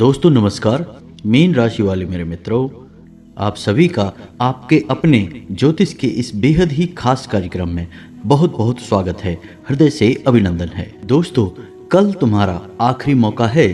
दोस्तों नमस्कार। मीन राशि वाले मेरे मित्रों, आप सभी का आपके अपने ज्योतिष के इस बेहद ही खास कार्यक्रम में बहुत बहुत स्वागत है, हृदय से अभिनंदन है। दोस्तों, कल तुम्हारा आखिरी मौका है।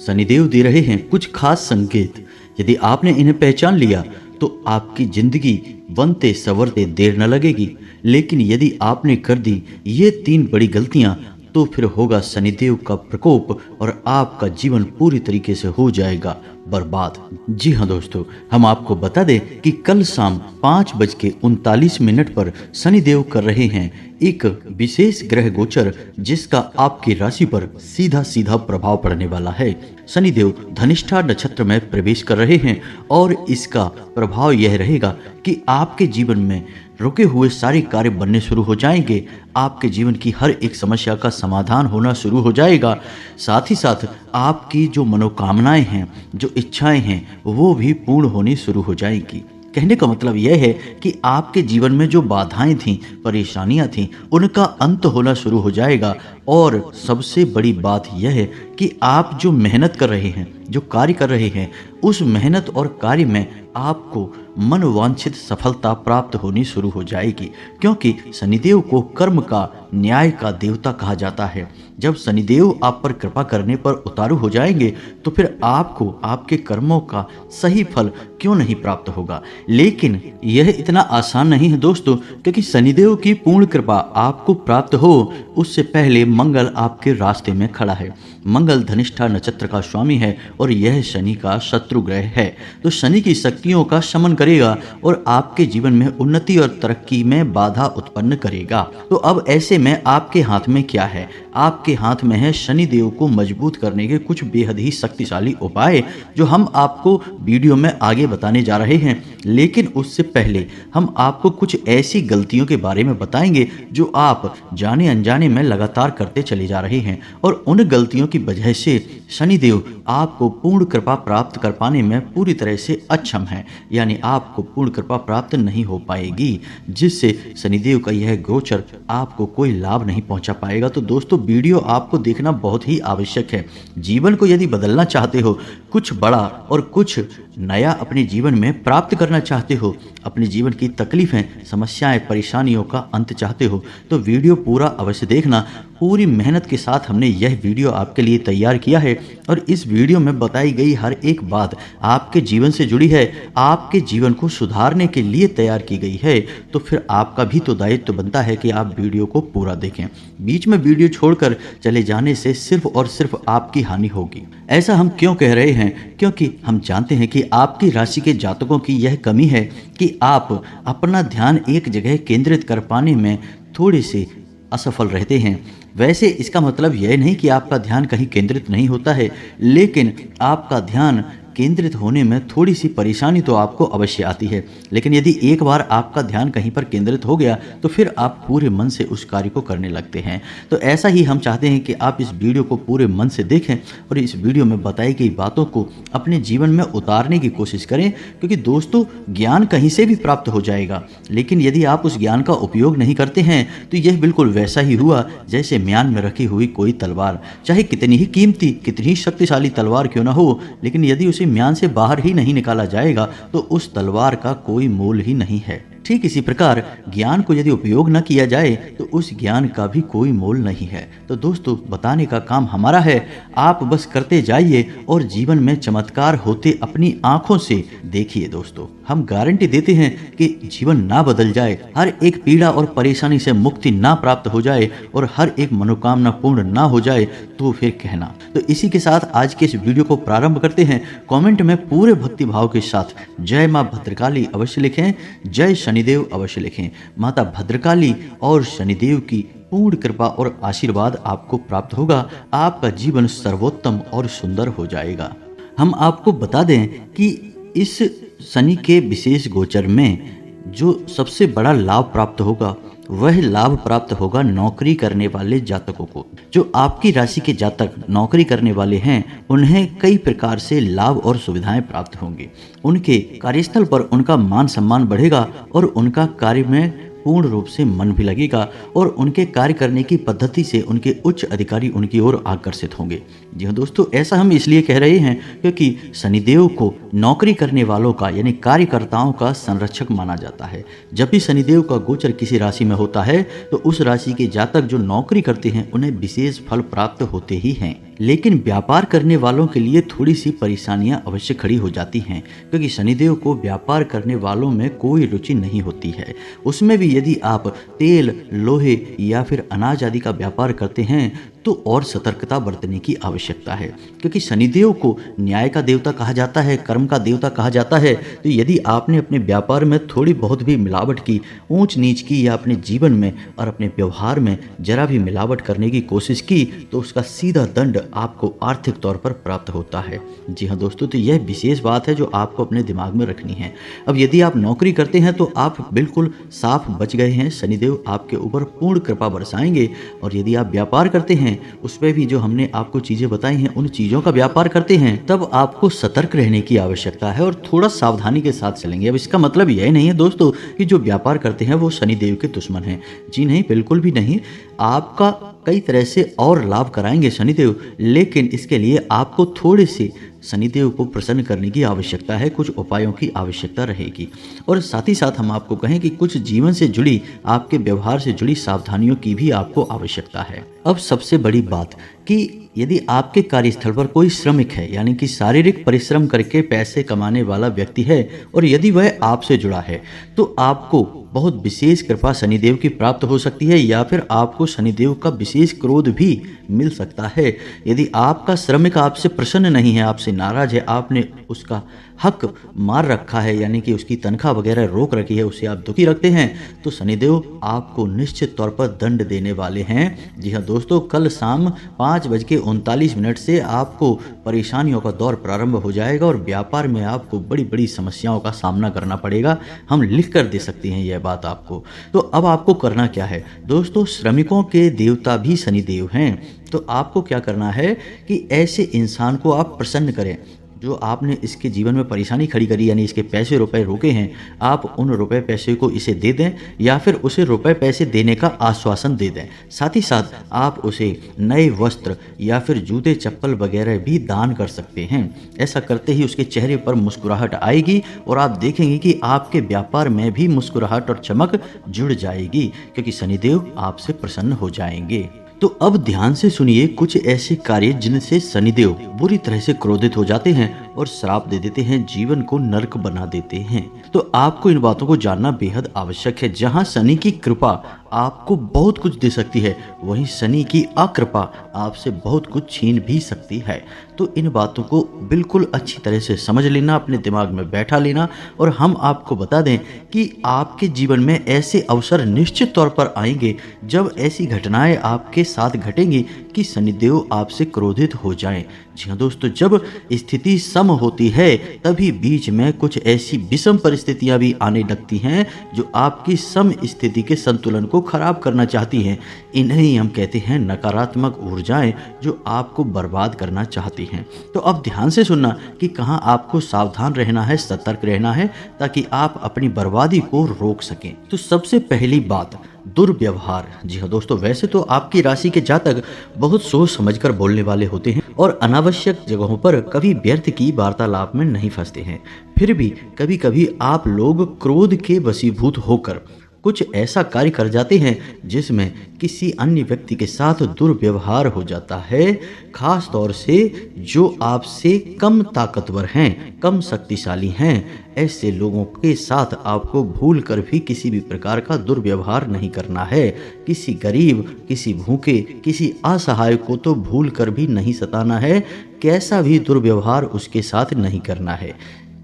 शनिदेव दे रहे हैं कुछ खास संकेत। यदि आपने इन्हें पहचान लिया तो आपकी जिंदगी बनते संवरते देर न लगेगी, लेकिन यदि आपने कर दी ये 3 बड़ी गलतियां तो फिर होगा शनिदेव का प्रकोप और आपका जीवन पूरी तरीके से हो जाएगा बर्बाद। जी हाँ दोस्तों, हम आपको बता दें कि कल शाम 5:39 पर शनिदेव कर रहे हैं एक विशेष ग्रह गोचर, जिसका आपकी राशि पर सीधा सीधा प्रभाव पड़ने वाला है। शनिदेव धनिष्ठा नक्षत्र में प्रवेश कर रहे हैं और इसका प्रभाव यह रहेगा कि आपके जीवन में रुके हुए सारे कार्य बनने शुरू हो जाएंगे। आपके जीवन की हर एक समस्या का समाधान होना शुरू हो जाएगा। साथ ही साथ आपकी जो मनोकामनाएं हैं, जो इच्छाएं हैं, वो भी पूर्ण होनी शुरू हो जाएगी। कहने का मतलब यह है कि आपके जीवन में जो बाधाएं थीं, परेशानियां थीं, उनका अंत होना शुरू हो जाएगा। और सबसे बड़ी बात यह है कि आप जो मेहनत कर रहे हैं, जो कार्य कर रहे हैं, उस मेहनत और कार्य में आपको मनोवांछित सफलता प्राप्त होनी शुरू हो जाएगी, क्योंकि शनिदेव को कर्म का, न्याय का देवता कहा जाता है। जब शनिदेव आप पर कृपा करने पर उतारू हो जाएंगे तो फिर आपको आपके कर्मों का सही फल क्यों नहीं प्राप्त होगा। लेकिन यह इतना आसान नहीं है दोस्तों, क्योंकि शनिदेव की पूर्ण कृपा आपको प्राप्त हो उससे पहले मंगल आपके रास्ते में खड़ा है। मंगल धनिष्ठा नक्षत्र का स्वामी है और यह शनि का शत्रु ग्रह है, तो शनि की शक्तियों का शमन करेगा और आपके जीवन में उन्नति और तरक्की में बाधा उत्पन्न करेगा। तो अब ऐसे में आपके हाथ में क्या है? आपके हाथ में है शनिदेव को मजबूत करने के कुछ बेहद ही शक्तिशाली उपाय, जो हम आपको वीडियो में आगे बताने जा रहे हैं। लेकिन उससे पहले हम आपको कुछ ऐसी गलतियों के बारे में बताएंगे जो आप जाने अनजाने में लगातार करते चले जा रहे हैं, और उन गलतियों की वजह से शनिदेव आपको पूर्ण कृपा प्राप्त कर पाने में पूरी तरह से अक्षम है, यानी आपको पूर्ण कृपा प्राप्त नहीं हो पाएगी, जिससे शनिदेव का यह गोचर आपको कोई लाभ नहीं पहुंचा पाएगा। तो दोस्तों, वीडियो आपको देखना बहुत ही आवश्यक है। जीवन को यदि बदलना चाहते हो, कुछ बड़ा और कुछ नया अपने जीवन में प्राप्त करना चाहते हो, अपने जीवन की तकलीफें, समस्याएं, परेशानियों का अंत चाहते हो, तो वीडियो पूरा अवश्य देखना। पूरी मेहनत के साथ हमने यह वीडियो आपके लिए तैयार किया है और इस वीडियो में बताई गई हर एक बात आपके जीवन से जुड़ी है, आपके जीवन को सुधारने के लिए तैयार की गई है। तो फिर आपका भी तो दायित्व बनता है कि आप वीडियो को पूरा देखें। बीच में वीडियो छोड़कर चले जाने से सिर्फ और सिर्फ आपकी हानि होगी। ऐसा हम क्यों कह रहे हैं? क्योंकि हम जानते हैं कि आपकी राशि के जातकों की यह कमी है कि आप अपना ध्यान एक जगह केंद्रित कर पाने में थोड़े से असफल रहते हैं। वैसे इसका मतलब यह नहीं कि आपका ध्यान कहीं केंद्रित नहीं होता है, लेकिन आपका ध्यान केंद्रित होने में थोड़ी सी परेशानी तो आपको अवश्य आती है। लेकिन यदि एक बार आपका ध्यान कहीं पर केंद्रित हो गया तो फिर आप पूरे मन से उस कार्य को करने लगते हैं। तो ऐसा ही हम चाहते हैं कि आप इस वीडियो को पूरे मन से देखें और इस वीडियो में बताई गई बातों को अपने जीवन में उतारने की कोशिश करें, क्योंकि दोस्तों, ज्ञान कहीं से भी प्राप्त हो जाएगा, लेकिन यदि आप उस ज्ञान का उपयोग नहीं करते हैं तो यह बिल्कुल वैसा ही हुआ जैसे म्यान में रखी हुई कोई तलवार। चाहे कितनी ही कीमती, कितनी ही शक्तिशाली तलवार क्यों ना हो, लेकिन यदि उसे म्यान से बाहर ही नहीं निकाला जाएगा तो उस तलवार का कोई मोल ही नहीं है। ठीक इसी प्रकार ज्ञान को यदि उपयोग न किया जाए तो उस ज्ञान का भी कोई मोल नहीं है। तो दोस्तों, बताने का काम हमारा है, आप बस करते जाइए और जीवन में चमत्कार होते अपनी आंखों से देखिए। दोस्तों, हम गारंटी देते हैं कि जीवन ना बदल जाए, हर एक पीड़ा और परेशानी से मुक्ति ना प्राप्त हो जाए और हर एक मनोकामना पूर्ण ना हो जाए तो फिर कहना। तो इसी के साथ आज के इस वीडियो को प्रारंभ करते हैं। कमेंट में पूरे भक्ति भाव के साथ जय मां भद्रकाली अवश्य लिखें, जय शनिदेव अवश्य लिखें। माता भद्रकाली और शनिदेव की पूर्ण कृपा और आशीर्वाद आपको प्राप्त होगा। आपका जीवन सर्वोत्तम और सुंदर हो जाएगा। हम आपको बता दें कि इस शनि के विशेष गोचर में जो सबसे बड़ा लाभ प्राप्त होगा वह लाभ प्राप्त होगा नौकरी करने वाले जातकों को। जो आपकी राशि के जातक नौकरी करने वाले हैं, उन्हें कई प्रकार से लाभ और सुविधाएं प्राप्त होंगी। उनके कार्यस्थल पर उनका मान सम्मान बढ़ेगा और उनका कार्य में पूर्ण रूप से मन भी लगेगा और उनके कार्य करने की पद्धति से उनके उच्च अधिकारी उनकी ओर आकर्षित होंगे। जी हाँ दोस्तों, ऐसा हम इसलिए कह रहे हैं क्योंकि शनिदेव को नौकरी करने वालों का यानी कार्यकर्ताओं का संरक्षक माना जाता है। जब भी शनिदेव का गोचर किसी राशि में होता है तो उस राशि के जातक जो नौकरी करते हैं उन्हें विशेष फल प्राप्त होते ही हैं। लेकिन व्यापार करने वालों के लिए थोड़ी सी परेशानियां अवश्य खड़ी हो जाती हैं, क्योंकि शनिदेव को व्यापार करने वालों में कोई रुचि नहीं होती है। उसमें भी यदि आप तेल, लोहे या फिर अनाज आदि का व्यापार करते हैं तो और सतर्कता बरतने की आवश्यकता है, क्योंकि शनिदेव को न्याय का देवता कहा जाता है, कर्म का देवता कहा जाता है। तो यदि आपने अपने व्यापार में थोड़ी बहुत भी मिलावट की, ऊंच नीच की, या अपने जीवन में और अपने व्यवहार में जरा भी मिलावट करने की कोशिश की तो उसका सीधा दंड आपको आर्थिक तौर पर प्राप्त होता है। जी हाँ दोस्तों, तो यह विशेष बात है जो आपको अपने दिमाग में रखनी है। अब यदि आप नौकरी करते हैं तो आप बिल्कुल साफ बच गए हैं, शनिदेव आपके ऊपर पूर्ण कृपा बरसाएंगे। और यदि आप व्यापार करते हैं, उसमें भी जो हमने आपको चीजें बताई हैं उन चीजों का व्यापार करते हैं, तब आपको सतर्क रहने की आवश्यकता है और थोड़ा सावधानी के साथ चलेंगे। अब इसका मतलब यह नहीं है दोस्तों कि जो व्यापार करते हैं वो शनिदेव के दुश्मन हैं। जी नहीं, बिल्कुल भी नहीं। आपका कई तरह से और लाभ कराएंगे शनिदेव, लेकिन इसके लिए आपको थोड़े से शनिदेव को प्रसन्न करने की आवश्यकता है, कुछ उपायों की आवश्यकता रहेगी। और साथ ही साथ हम आपको कहें कि कुछ जीवन से जुड़ी, आपके व्यवहार से जुड़ी सावधानियों की भी आपको आवश्यकता है। अब सबसे बड़ी बात कि यदि आपके कार्यस्थल पर कोई श्रमिक है, यानी कि शारीरिक परिश्रम करके पैसे कमाने वाला व्यक्ति है, और यदि वह आपसे जुड़ा है तो आपको बहुत विशेष कृपा शनिदेव की प्राप्त हो सकती है, या फिर आपको शनिदेव का विशेष क्रोध भी मिल सकता है। यदि आपका श्रमिक आपसे प्रसन्न नहीं है, आपसे नाराज है, आपने उसका हक मार रखा है, यानी कि उसकी तनख्वाह वगैरह रोक रखी है, उसे आप दुखी रखते हैं, तो शनिदेव आपको निश्चित तौर पर दंड देने वाले हैं। जी हाँ दोस्तों, कल शाम 5:39 से आपको परेशानियों का दौर प्रारंभ हो जाएगा और व्यापार में आपको बड़ी बड़ी समस्याओं का सामना करना पड़ेगा। हम लिख कर दे सकते हैं यह बात आपको। तो अब आपको करना क्या है दोस्तों, श्रमिकों के देवता भी शनिदेव हैं। तो आपको क्या करना है कि ऐसे इंसान को आप प्रसन्न करें जो आपने इसके जीवन में परेशानी खड़ी करी, यानी इसके पैसे रुपए रोके हैं, आप उन रुपए पैसे को इसे दे दें या फिर उसे रुपए पैसे देने का आश्वासन दे दें। साथ ही साथ आप उसे नए वस्त्र या फिर जूते चप्पल वगैरह भी दान कर सकते हैं। ऐसा करते ही उसके चेहरे पर मुस्कुराहट आएगी और आप देखेंगे कि आपके व्यापार में भी मुस्कुराहट और चमक जुड़ जाएगी, क्योंकि शनिदेव आपसे प्रसन्न हो जाएंगे। तो अब ध्यान से सुनिए कुछ ऐसे कार्य जिनसे शनिदेव बुरी तरह से क्रोधित हो जाते हैं और श्राप दे देते हैं, जीवन को नरक बना देते हैं। तो आपको इन बातों को जानना बेहद आवश्यक है। जहां शनि की कृपा आपको बहुत कुछ दे सकती है, वहीं शनि की अकृपा आपसे बहुत कुछ छीन भी सकती है। तो इन बातों को बिल्कुल अच्छी तरह से समझ लेना, अपने दिमाग में बैठा लेना। और हम आपको बता दें कि आपके जीवन में ऐसे अवसर निश्चित तौर पर आएंगे जब ऐसी घटनाएं आपके साथ घटेंगी कि शनिदेव आपसे क्रोधित हो जाएं। जी हाँ दोस्तों, जब स्थिति सम होती है तभी बीच में कुछ ऐसी विषम परिस्थितियां भी आने लगती हैं जो आपकी सम स्थिति के संतुलन को खराब करना चाहती हैं। इन्हें ही हम कहते हैं नकारात्मक ऊर्जाएं जो आपको बर्बाद करना चाहती हैं। तो अब ध्यान से सुनना कि कहाँ आपको सावधान रहना है, सतर्क रहना है, ताकि आप अपनी बर्बादी को रोक सकें। तो सबसे पहली बात, दुर्व्यवहार। जी हाँ दोस्तों, वैसे तो आपकी राशि के जातक बहुत सोच समझकर बोलने वाले होते हैं और अनावश्यक जगहों पर कभी व्यर्थ की वार्तालाप में नहीं फंसते हैं। फिर भी कभी कभी आप लोग क्रोध के वशीभूत होकर कुछ ऐसा कार्य कर जाते हैं जिसमें किसी अन्य व्यक्ति के साथ दुर्व्यवहार हो जाता है, खास तौर से जो आपसे कम ताकतवर हैं, कम शक्तिशाली हैं। ऐसे लोगों के साथ आपको भूल कर भी किसी भी प्रकार का दुर्व्यवहार नहीं करना है। किसी गरीब, किसी भूखे, किसी असहाय को तो भूल कर भी नहीं सताना है, कैसा भी दुर्व्यवहार उसके साथ नहीं करना है।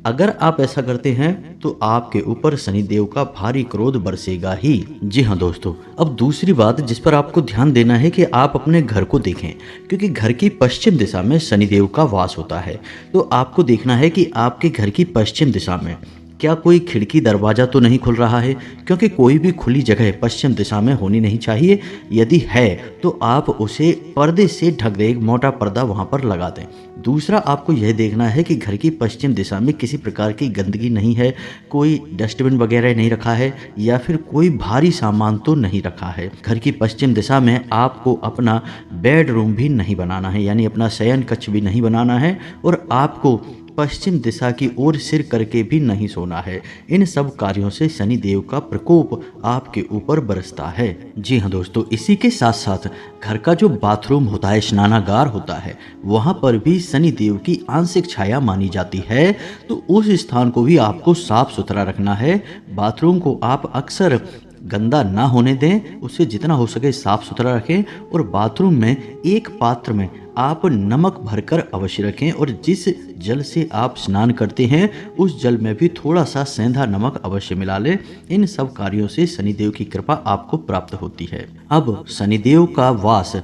अगर आप ऐसा करते हैं तो आपके ऊपर शनिदेव का भारी क्रोध बरसेगा ही। जी हाँ दोस्तों, अब दूसरी बात जिस पर आपको ध्यान देना है कि आप अपने घर को देखें, क्योंकि घर की पश्चिम दिशा में शनिदेव का वास होता है। तो आपको देखना है कि आपके घर की पश्चिम दिशा में क्या कोई खिड़की दरवाज़ा तो नहीं खुल रहा है, क्योंकि कोई भी खुली जगह पश्चिम दिशा में होनी नहीं चाहिए। यदि है तो आप उसे पर्दे से ढक दें, एक मोटा पर्दा वहाँ पर लगा दें। दूसरा, आपको यह देखना है कि घर की पश्चिम दिशा में किसी प्रकार की गंदगी नहीं है, कोई डस्टबिन वगैरह नहीं रखा है या फिर कोई भारी सामान तो नहीं रखा है। घर की पश्चिम दिशा में आपको अपना बेडरूम भी नहीं बनाना है, यानी अपना शयन कक्ष भी नहीं बनाना है, और आपको पश्चिम दिशा की ओर सिर करके भी नहीं सोना है। इन सब कार्यों से शनिदेव का प्रकोप आपके ऊपर बरसता है। जी हाँ दोस्तों, इसी के साथ साथ घर का जो बाथरूम होता है, स्नानागार होता है, वहाँ पर भी शनिदेव की आंशिक छाया मानी जाती है। तो उस स्थान को भी आपको साफ सुथरा रखना है। बाथरूम को आप अक्सर गंदा ना होने दें, उससे जितना हो सके साफ सुथरा रखें, और बाथरूम में एक पात्र में आप नमक भरकर अवश्य रखें, और जिस जल से आप स्नान करते हैं उस जल में भी थोड़ा सा सेंधा नमक अवश्य मिला लें। इन सब कार्यों से शनिदेव की कृपा आपको प्राप्त होती है। अब शनिदेव का वास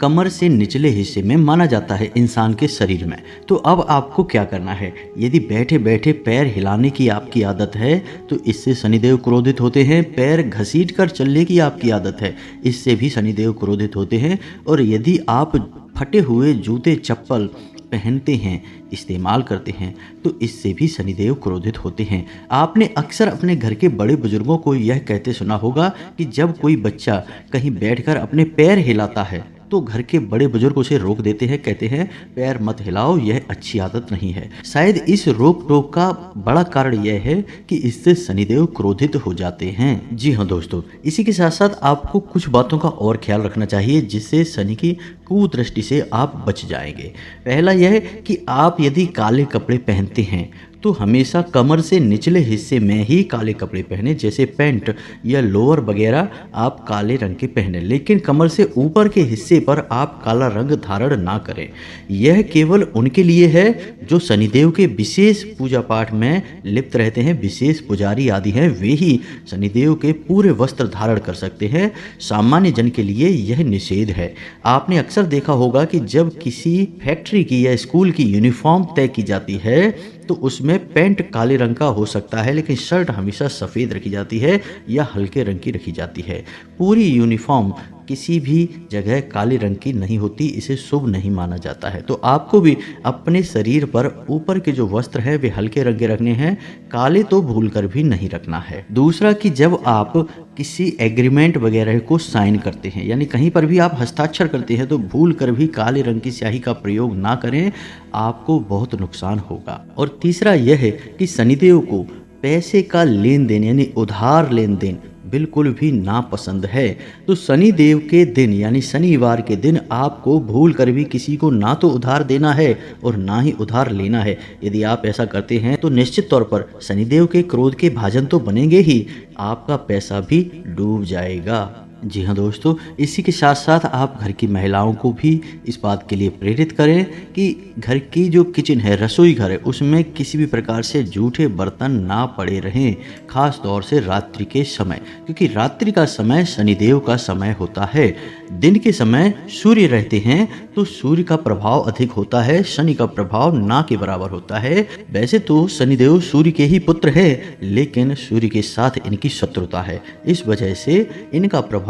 कमर से निचले हिस्से में माना जाता है इंसान के शरीर में। तो अब आपको क्या करना है, यदि बैठे बैठे पैर हिलाने की आपकी आदत है तो इससे शनिदेव क्रोधित होते हैं। पैर घसीट कर चलने की आपकी आदत है, इससे भी शनिदेव क्रोधित होते हैं। और यदि आप फटे हुए जूते चप्पल पहनते हैं, इस्तेमाल करते हैं, तो इससे भी शनिदेव क्रोधित होते हैं। आपने अक्सर अपने घर के बड़े बुजुर्गों को यह कहते सुना होगा कि जब कोई बच्चा कहीं बैठकर अपने पैर हिलाता है तो घर के बड़े बुजुर्ग उसे रोक देते हैं, कहते हैं पैर मत हिलाओ, यह अच्छी आदत नहीं है। शायद इस रोक टोक का बड़ा कारण यह है कि इससे शनिदेव क्रोधित हो जाते हैं। जी हाँ दोस्तों, इसी के साथ साथ आपको कुछ बातों का और ख्याल रखना चाहिए जिससे शनि की कुदृष्टि से आप बच जाएंगे। पहला यह कि आप यदि काले कपड़े पहनते हैं तो हमेशा कमर से निचले हिस्से में ही काले कपड़े पहने, जैसे पैंट या लोअर वगैरह आप काले रंग के पहने, लेकिन कमर से ऊपर के हिस्से पर आप काला रंग धारण ना करें। यह केवल उनके लिए है जो शनिदेव के विशेष पूजा पाठ में लिप्त रहते हैं, विशेष पुजारी आदि हैं, वे ही शनिदेव के पूरे वस्त्र धारण कर सकते हैं। सामान्य जन के लिए यह निषेध है। आपने अक्सर देखा होगा कि जब किसी फैक्ट्री की या स्कूल की यूनिफॉर्म तय की जाती है तो उसमें पैंट काले रंग का हो सकता है, लेकिन शर्ट हमेशा सफ़ेद रखी जाती है या हल्के रंग की रखी जाती है। पूरी यूनिफॉर्म किसी भी जगह काले रंग की नहीं होती, इसे शुभ नहीं माना जाता है। तो आपको भी अपने शरीर पर ऊपर के जो वस्त्र हैं वे हल्के रंग के रखने हैं, काले तो भूलकर भी नहीं रखना है। दूसरा कि जब आप किसी एग्रीमेंट वगैरह को साइन करते हैं, यानी कहीं पर भी आप हस्ताक्षर करते हैं, तो भूल कर भी काले रंग की स्याही का प्रयोग ना करें, आपको बहुत नुकसान होगा। और तीसरा यह है कि शनिदेव को पैसे का लेन देन यानी उधार लेन देन बिल्कुल भी नापसंद है। तो शनि देव के दिन यानी शनिवार के दिन आपको भूल कर भी किसी को ना तो उधार देना है और ना ही उधार लेना है। यदि आप ऐसा करते हैं तो निश्चित तौर पर शनिदेव के क्रोध के भाजन तो बनेंगे ही, आपका पैसा भी डूब जाएगा। जी हाँ दोस्तों, इसी के साथ साथ आप घर की महिलाओं को भी इस बात के लिए प्रेरित करें कि घर की जो किचन है, रसोई घर है, उसमें किसी भी प्रकार से जूठे बर्तन ना पड़े रहें, खास तौर से रात्रि के समय, क्योंकि रात्रि का समय शनिदेव का समय होता है। दिन के समय सूर्य रहते हैं तो सूर्य का प्रभाव अधिक होता है, शनि का प्रभाव ना के बराबर होता है। वैसे तो शनिदेव सूर्य के ही पुत्र है, लेकिन सूर्य के साथ इनकी शत्रुता है, इस वजह से इनका प्रभाव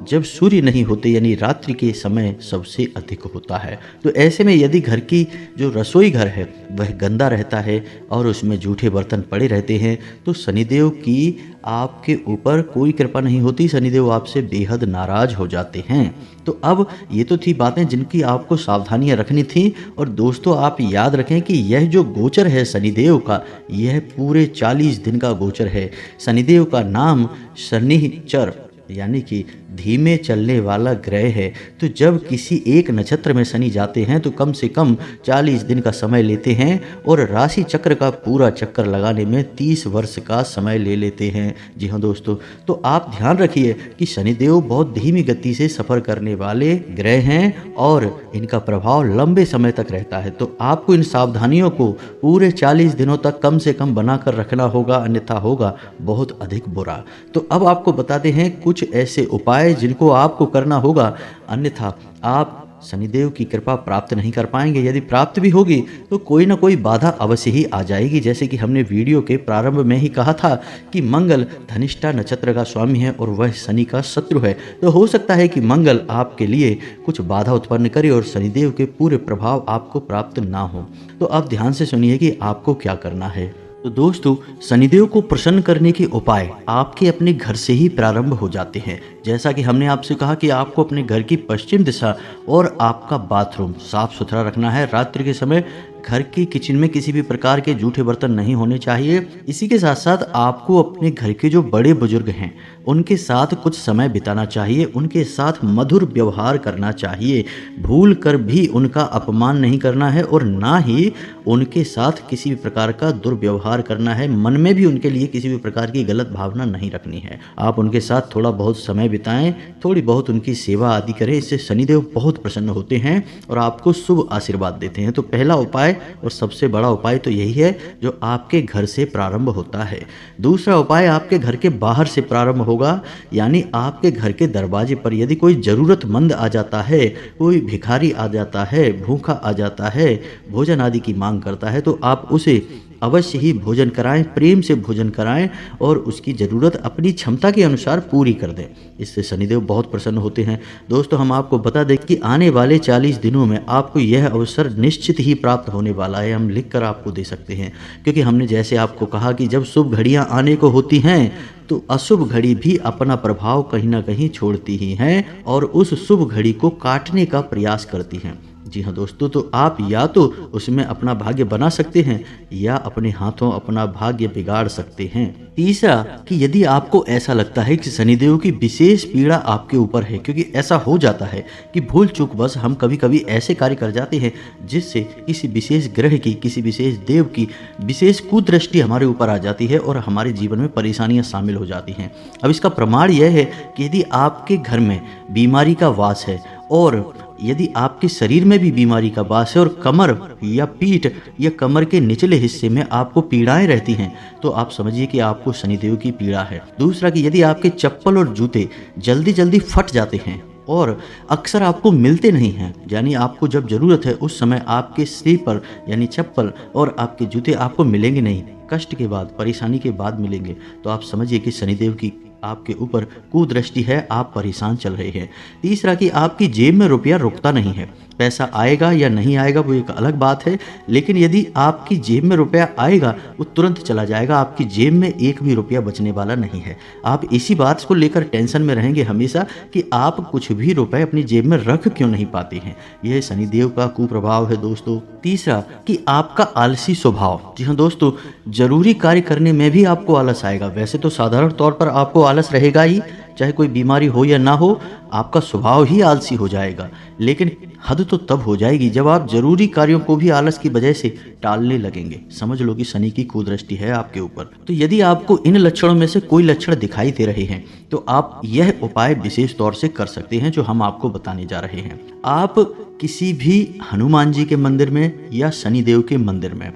जब सूर्य नहीं होते यानी रात्रि के समय सबसे अधिक होता है। तो ऐसे में यदि घर की जो रसोई घर है वह गंदा रहता है और उसमें जूठे बर्तन पड़े रहते हैं तो शनिदेव की आपके ऊपर कोई कृपा नहीं होती, शनिदेव आपसे बेहद नाराज हो जाते हैं। तो अब ये तो थी बातें जिनकी आपको सावधानियां रखनी थी। और दोस्तों आप याद रखें कि यह जो गोचर है शनिदेव का, यह पूरे 40 दिन का गोचर है। शनिदेव का नाम शनिचर यानी कि धीमे चलने वाला ग्रह है। तो जब किसी एक नक्षत्र में शनि जाते हैं तो कम से कम 40 दिन का समय लेते हैं और राशि चक्र का पूरा चक्कर लगाने में 30 वर्ष का समय ले लेते हैं। जी हाँ दोस्तों, तो आप ध्यान रखिए कि शनिदेव बहुत धीमी गति से सफ़र करने वाले ग्रह हैं और इनका प्रभाव लंबे समय तक रहता है। तो आपको इन सावधानियों को पूरे 40 दिनों तक कम से कम बनाकर रखना होगा, अन्यथा होगा बहुत अधिक बुरा। तो अब आपको बताते हैं कुछ ऐसे उपाय जिनको आपको करना होगा, अन्यथा आप शनिदेव की कृपा प्राप्त नहीं कर पाएंगे। यदि प्राप्त भी होगी तो कोई ना कोई बाधा अवश्य ही आ जाएगी। जैसे कि हमने वीडियो के प्रारंभ में ही कहा था कि मंगल धनिष्ठा नक्षत्र का स्वामी है और वह शनि का शत्रु है। तो हो सकता है कि मंगल आपके लिए कुछ बाधा उत्पन्न करे और शनिदेव के पूरे प्रभाव आपको प्राप्त ना हो। तो आप ध्यान से सुनिए कि आपको क्या करना है। तो दोस्तों, शनिदेव को प्रसन्न करने के उपाय आपके अपने घर से ही प्रारंभ हो जाते हैं। जैसा कि हमने आपसे कहा कि आपको अपने घर की पश्चिम दिशा और आपका बाथरूम साफ सुथरा रखना है। रात्रि के समय घर के किचन में किसी भी प्रकार के जूठे बर्तन नहीं होने चाहिए। इसी के साथ साथ आपको अपने घर के जो बड़े बुजुर्ग हैं उनके साथ कुछ समय बिताना चाहिए, उनके साथ मधुर व्यवहार करना चाहिए। भूल कर भी उनका अपमान नहीं करना है और ना ही उनके साथ किसी भी प्रकार का दुर्व्यवहार करना है। मन में भी उनके लिए किसी भी प्रकार की गलत भावना नहीं रखनी है। आप उनके साथ थोड़ा बहुत समय बिताएं, थोड़ी बहुत उनकी सेवा आदि करें। इससे शनिदेव बहुत प्रसन्न होते हैं और आपको शुभ आशीर्वाद देते हैं। तो पहला उपाय और सबसे बड़ा उपाय तो यही है जो आपके घर से प्रारंभ होता है। दूसरा उपाय आपके घर के बाहर से प्रारंभ होगा, यानी आपके घर के दरवाजे पर यदि कोई जरूरतमंद आ जाता है, कोई भिखारी आ जाता है, भूखा आ जाता है, भोजन आदि की मांग करता है, तो आप उसे अवश्य ही भोजन कराएं, प्रेम से भोजन कराएं और उसकी ज़रूरत अपनी क्षमता के अनुसार पूरी कर दें। इससे शनिदेव बहुत प्रसन्न होते हैं। दोस्तों, हम आपको बता दें कि आने वाले 40 दिनों में आपको यह अवसर निश्चित ही प्राप्त होने वाला है। हम लिख कर आपको दे सकते हैं, क्योंकि हमने जैसे आपको कहा कि जब शुभ घड़ियां आने को होती हैं तो अशुभ घड़ी भी अपना प्रभाव कहीं ना कहीं छोड़ती ही हैं और उस शुभ घड़ी को काटने का प्रयास करती हैं। जी हाँ दोस्तों, तो आप या तो उसमें अपना भाग्य बना सकते हैं या अपने हाथों अपना भाग्य बिगाड़ सकते हैं। तीसरा, कि यदि आपको ऐसा लगता है कि शनिदेव की विशेष पीड़ा आपके ऊपर है, क्योंकि ऐसा हो जाता है कि भूल चूक बस हम कभी कभी ऐसे कार्य कर जाते हैं जिससे किसी विशेष ग्रह की, किसी विशेष देव की विशेष कुदृष्टि हमारे ऊपर आ जाती है और हमारे जीवन में परेशानियां शामिल हो जाती हैं। अब इसका प्रमाण यह है कि यदि आपके घर में बीमारी का वास है और यदि आपके शरीर में भी बीमारी का वास है और कमर या पीठ या कमर के निचले हिस्से में आपको पीड़ाएं रहती हैं, तो आप समझिए कि आपको शनिदेव की पीड़ा है। दूसरा, कि यदि आपके चप्पल और जूते जल्दी जल्दी फट जाते हैं और अक्सर आपको मिलते नहीं हैं, यानी आपको जब ज़रूरत है उस समय आपके स्लीपर यानी चप्पल और आपके जूते आपको मिलेंगे नहीं, कष्ट के बाद, परेशानी के बाद मिलेंगे, तो आप समझिए कि शनिदेव की आपके ऊपर कुदृष्टि है, आप परेशान चल रहे हैं। तीसरा, कि आपकी जेब में रुपया रुकता नहीं है। पैसा आएगा या नहीं आएगा वो एक अलग बात है, लेकिन यदि आपकी जेब में रुपया आएगा वो तुरंत चला जाएगा, आपकी जेब में एक भी रुपया बचने वाला नहीं है। आप इसी बात को लेकर टेंशन में रहेंगे हमेशा कि आप कुछ भी रुपए अपनी जेब में रख क्यों नहीं पाते हैं। यह शनिदेव का कुप्रभाव है दोस्तों। तीसरा, कि आपका आलसी स्वभाव। जी हाँ दोस्तों, जरूरी कार्य करने में भी आपको आलस आएगा। वैसे तो साधारण तौर पर आपको आलस रहेगा ही, चाहे कोई बीमारी हो या ना हो, आपका स्वभाव ही आलसी हो जाएगा। लेकिन हद तो तब हो जाएगी जब आप जरूरी कार्यों को भी आलस की वजह से टालने लगेंगे। समझ लो कि शनि की कुदृष्टि है आपके ऊपर। तो यदि आपको इन लक्षणों में से कोई लक्षण दिखाई दे रहे हैं तो आप यह उपाय विशेष तौर से कर सकते हैं जो हम आपको बताने जा रहे हैं। आप किसी भी हनुमान जी के मंदिर में या शनिदेव के मंदिर में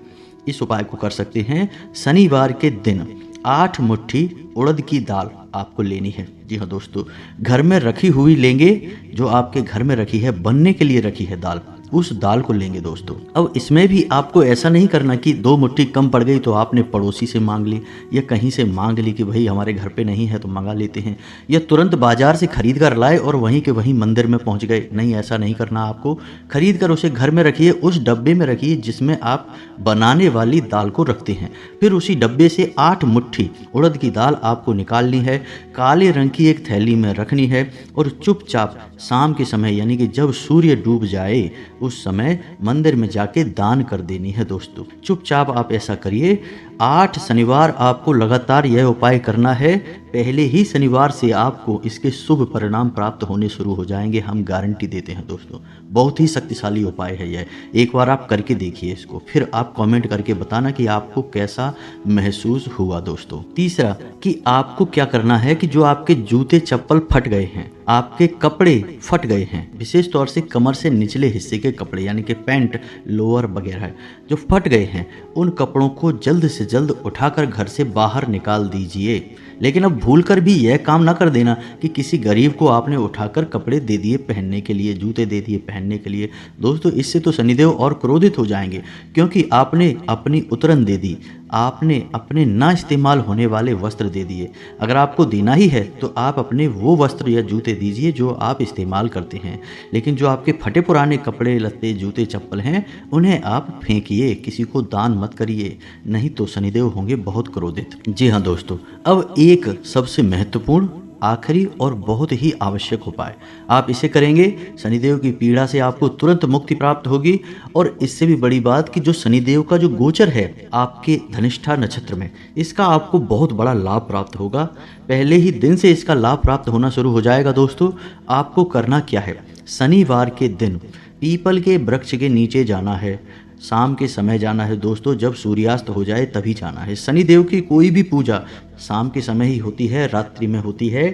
इस उपाय को कर सकते हैं। शनिवार के दिन 8 मुट्ठी उड़द की दाल आपको लेनी है। जी हाँ दोस्तों, घर में रखी हुई लेंगे, जो आपके घर में रखी है, बनने के लिए रखी है दाल, उस दाल को लेंगे दोस्तों। अब इसमें भी आपको ऐसा नहीं करना कि 2 मुट्ठी कम पड़ गई तो आपने पड़ोसी से मांग ली या कहीं से मांग ली कि भाई हमारे घर पे नहीं है तो मंगा लेते हैं, या तुरंत बाजार से खरीद कर लाए और वहीं के वहीं मंदिर में पहुंच गए। नहीं, ऐसा नहीं करना। आपको खरीद कर उसे घर में रखिए, उस डब्बे में रखिए जिसमें आप बनाने वाली दाल को रखते हैं। फिर उसी डब्बे से 8 मुट्ठी उड़द की दाल आपको निकालनी है, काले रंग की एक थैली में रखनी है और चुपचाप शाम के समय यानी कि जब सूर्य डूब जाए उस समय मंदिर में जाके दान कर देनी है दोस्तों। चुपचाप आप ऐसा करिए। 8 शनिवार आपको लगातार यह उपाय करना है। पहले ही शनिवार से आपको इसके शुभ परिणाम प्राप्त होने शुरू हो जाएंगे, हम गारंटी देते हैं दोस्तों। बहुत ही शक्तिशाली उपाय है यह। एक बार आप करके देखिए इसको, फिर आप कमेंट करके बताना कि आपको कैसा महसूस हुआ दोस्तों। तीसरा, कि आपको क्या करना है कि जो आपके जूते चप्पल फट गए हैं, आपके कपड़े फट गए हैं, विशेष तौर से कमर से निचले हिस्से के कपड़े यानी कि पैंट, लोअर वगैरह जो फट गए हैं, उन कपड़ों को जल्द से जल्द उठाकर घर से बाहर निकाल दीजिए। लेकिन अब भूलकर भी यह काम ना कर देना कि किसी गरीब को आपने उठाकर कपड़े दे दिए पहनने के लिए, जूते दे दिए पहनने के लिए। दोस्तों, इससे तो शनिदेव और क्रोधित हो जाएंगे, क्योंकि आपने अपनी उतरन दे दी, आपने अपने ना इस्तेमाल होने वाले वस्त्र दे दिए। अगर आपको देना ही है तो आप अपने वो वस्त्र या जूते दीजिए जो आप इस्तेमाल करते हैं, लेकिन जो आपके फटे पुराने कपड़े लत्ते जूते चप्पल हैं उन्हें आप फेंकिए, किसी को दान मत करिए, नहीं तो शनिदेव होंगे बहुत क्रोधित। जी हाँ दोस्तों, अब एक सबसे महत्वपूर्ण, आखिरी और बहुत ही आवश्यक उपाय, आप इसे करेंगे शनिदेव की पीड़ा से आपको तुरंत मुक्ति प्राप्त होगी। और इससे भी बड़ी बात कि जो शनिदेव का जो गोचर है आपके धनिष्ठा नक्षत्र में, इसका आपको बहुत बड़ा लाभ प्राप्त होगा। पहले ही दिन से इसका लाभ प्राप्त होना शुरू हो जाएगा। दोस्तों, आपको करना क्या है, शनिवार के दिन पीपल के वृक्ष के नीचे जाना है, शाम के समय जाना है। दोस्तों, जब सूर्यास्त हो जाए तभी जाना है। शनिदेव की कोई भी पूजा शाम के समय ही होती है, रात्रि में होती है।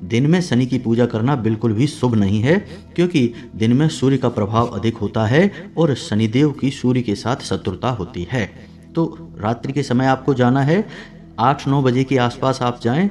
दिन में शनि की पूजा करना बिल्कुल भी शुभ नहीं है, क्योंकि दिन में सूर्य का प्रभाव अधिक होता है और शनिदेव की सूर्य के साथ शत्रुता होती है। तो रात्रि के समय आपको जाना है, 8-9 बजे के आसपास आप जाएं,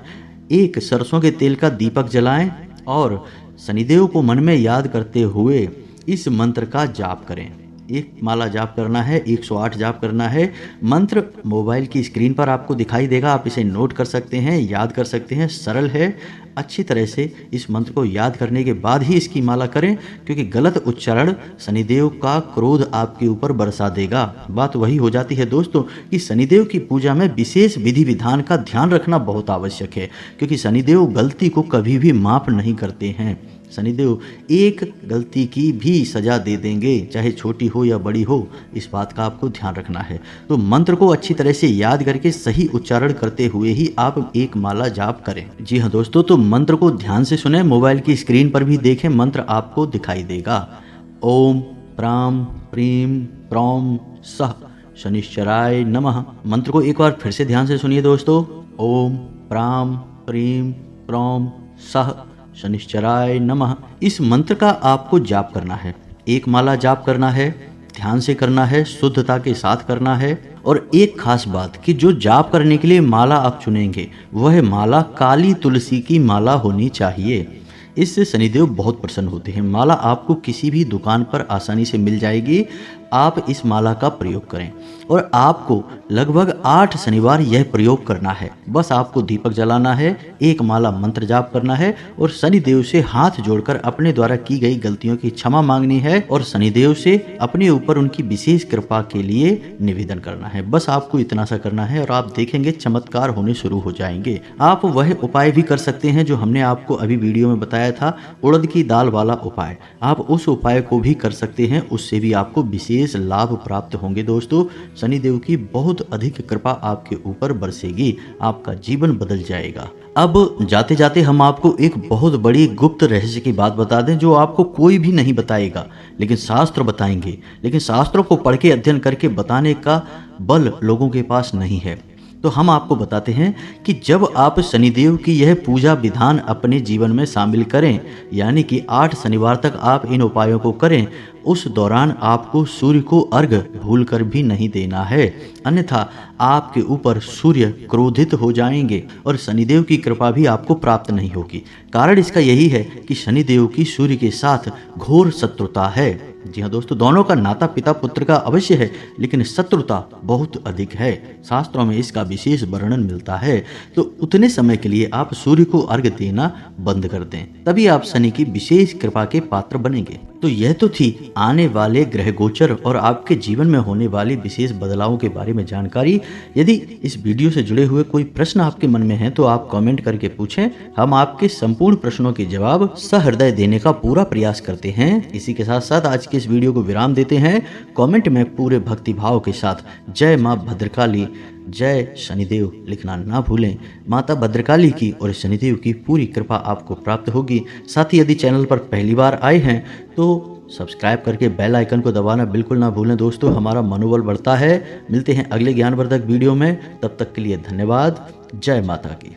एक सरसों के तेल का दीपक जलाएं और शनिदेव को मन में याद करते हुए इस मंत्र का जाप करें। एक माला जाप करना है, 108 जाप करना है। मंत्र मोबाइल की स्क्रीन पर आपको दिखाई देगा, आप इसे नोट कर सकते हैं, याद कर सकते हैं, सरल है। अच्छी तरह से इस मंत्र को याद करने के बाद ही इसकी माला करें, क्योंकि गलत उच्चारण शनिदेव का क्रोध आपके ऊपर बरसा देगा। बात वही हो जाती है दोस्तों कि शनिदेव की पूजा में विशेष विधि विधान का ध्यान रखना बहुत आवश्यक है, क्योंकि शनिदेव गलती को कभी भी माफ नहीं करते हैं। शनिदेव एक गलती की भी सजा दे देंगे, चाहे छोटी हो या बड़ी हो, इस बात का आपको ध्यान रखना है। तो मंत्र को अच्छी तरह से याद करके सही उच्चारण करते हुए ही आप एक माला जाप करें। जी हाँ दोस्तों, तो मंत्र को ध्यान से सुने, मोबाइल की स्क्रीन पर भी देखें, मंत्र आपको दिखाई देगा। ओम प्राम प्रीम प्रौम सह शनिश्चराय नमः। मंत्र को एक बार फिर से ध्यान से सुनिए दोस्तों। ओम प्राम प्रीम प्रौम सह शनिश्चराय नमः। इस मंत्र का आपको जाप करना है, एक माला जाप करना है, ध्यान से करना है, शुद्धता के साथ करना है। और एक खास बात कि जो जाप करने के लिए माला आप चुनेंगे वह माला काली तुलसी की माला होनी चाहिए। इससे शनिदेव बहुत प्रसन्न होते हैं। माला आपको किसी भी दुकान पर आसानी से मिल जाएगी। आप इस माला का प्रयोग करें और आपको लगभग 8 शनिवार यह प्रयोग करना है। बस आपको दीपक जलाना है, एक माला मंत्र जाप करना है और शनिदेव से हाथ जोड़कर अपने द्वारा की गई गलतियों की क्षमा मांगनी है और शनिदेव से अपने ऊपर उनकी विशेष कृपा के लिए निवेदन करना है। बस आपको इतना सा करना है और आप देखेंगे चमत्कार होने शुरू हो जाएंगे। आप वह उपाय भी कर सकते हैं जो हमने आपको अभी वीडियो में बताया था, उड़द की दाल वाला उपाय। आप उस उपाय को भी कर सकते हैं, उससे भी आपको विशेष लाभ प्राप्त होंगे। दोस्तों, शनिदेव की बहुत अधिक कृपा आपके ऊपर बरसेगी, आपका जीवन बदल जाएगा। अब जाते जाते हम आपको एक बहुत बड़ी गुप्त रहस्य की बात बता दें जो आपको कोई भी नहीं बताएगा, लेकिन शास्त्र बताएंगे। लेकिन शास्त्रों को पढ़ के अध्ययन करके बताने का बल लोगों के पास नहीं है। तो हम आपको बताते हैं कि जब आप शनिदेव की यह पूजा विधान अपने जीवन में शामिल करें, यानी कि 8 शनिवार तक आप इन उपायों को करें, उस दौरान आपको सूर्य को अर्घ भूलकर भी नहीं देना है, अन्यथा आपके ऊपर सूर्य क्रोधित हो जाएंगे और शनिदेव की कृपा भी आपको प्राप्त नहीं होगी। कारण इसका यही है कि शनिदेव की सूर्य के साथ घोर शत्रुता है। जी हाँ दोस्तों, दोनों का नाता पिता पुत्र का अवश्य है, लेकिन शत्रुता बहुत अधिक है। शास्त्रों में इसका विशेष वर्णन मिलता है। तो उतने समय के लिए आप सूर्य को अर्घ देना बंद कर दें, तभी आप शनि की विशेष कृपा के पात्र बनेंगे। तो यह तो थी आने वाले ग्रह गोचर और आपके जीवन में होने वाली विशेष बदलावों के बारे में जानकारी। यदि इस वीडियो से जुड़े हुए कोई प्रश्न आपके मन में है तो आप कमेंट करके पूछें, हम आपके संपूर्ण प्रश्नों के जवाब सहृदय देने का पूरा प्रयास करते हैं। इसी के साथ साथ आज के इस वीडियो को विराम देते हैं। कमेंट में पूरे भक्ति भाव के साथ जय माँ भद्रकाली, जय शनिदेव लिखना ना भूलें। माता भद्रकाली की और शनिदेव की पूरी कृपा आपको प्राप्त होगी। साथ ही यदि चैनल पर पहली बार आए हैं तो सब्सक्राइब करके बेल आइकन को दबाना बिल्कुल ना भूलें। दोस्तों, हमारा मनोबल बढ़ता है। मिलते हैं अगले ज्ञानवर्धक वीडियो में, तब तक के लिए धन्यवाद। जय माता की।